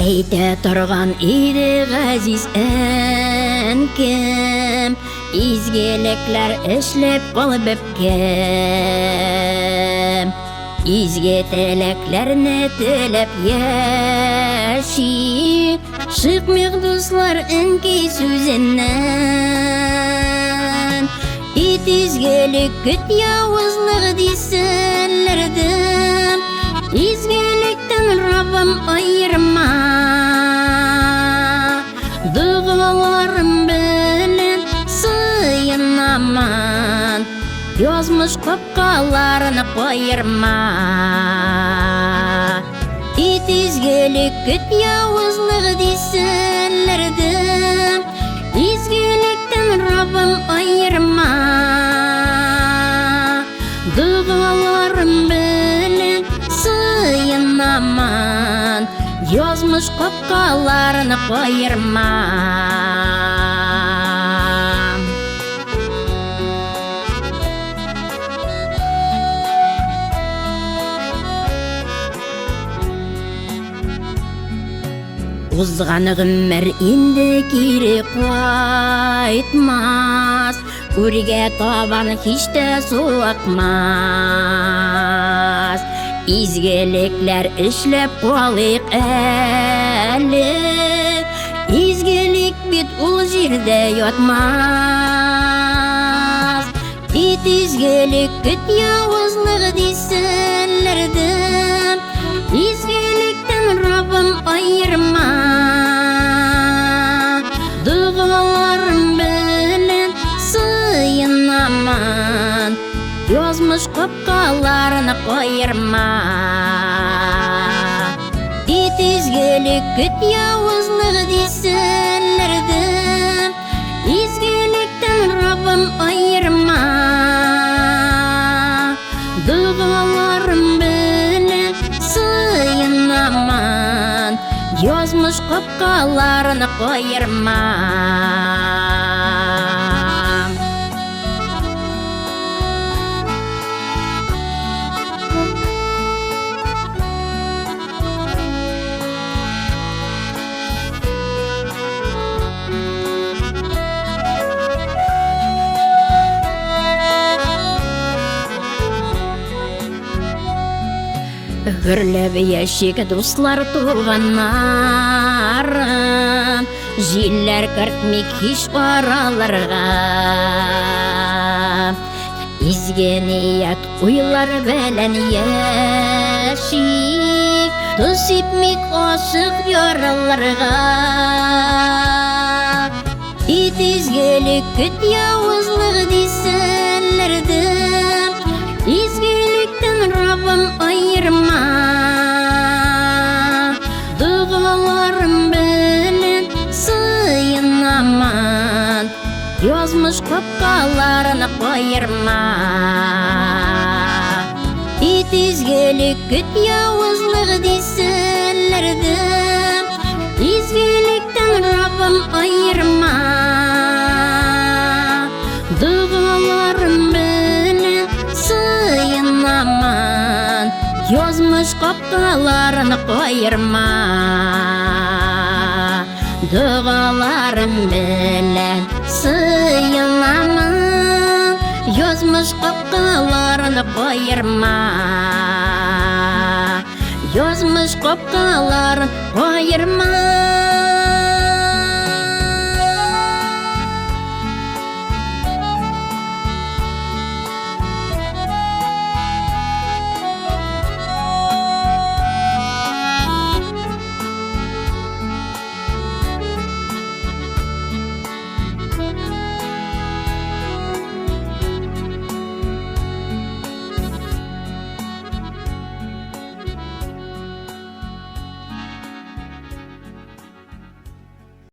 Әйтә торган иде газиз әнкем, изгелекләр эшләп калып бәпкәм. Изге теләкләрне теләп яши, шыкмыйк дуслар әнкәй сүзеннән. Ит изгелек көт явызлык дисәләрдә, изгелектән Раббым айырма. Дугаларым белән сыенаман, язмыш капкаларны кайырма. Ит изгелек көт явызлык дисәләрдә, изгелектән Раббым айырма. Дугаларым белән сыенаман, язмыш капкаларны кайырма. Узган гомер инде кире кайтмас, үргә табан һич тә су акмас. Изгелекләр эшләп калыйк әле, изгелек бит ул җирдә ятмас. Ит изгелек көт явызлык дисәләрдә, изгелектән Раббым айырма. Дугаларым белән сыенаман, язмыш капкаларны кайырма. Ит изгелек көт явызлык дисәләрдә, изгелектән Раббым айырма. Дугаларым белән сыенаман, язмыш капкаларны кайырма. Гөрләп яшик дуслар туганнарым, җилләр кертмик һич араларга. Изге ният уйлар белән яшик, тоз ипмик ашык яраларга. Ит изгелек көт явызлык дисәләрдә, изгелектән Раббым айырма. Дугаларым белән сыенаман, язмыш капкаларны кайырма. Ит изгелек көт явызлык дисәләрдә, изгелектән Раббым айырма. Дугаларым белән сыенаман, язмыш капкаларны кайырма. Дугаларым белән сыенаман, язмыш капкаларны кайырма. Язмыш капкаларын кайырма.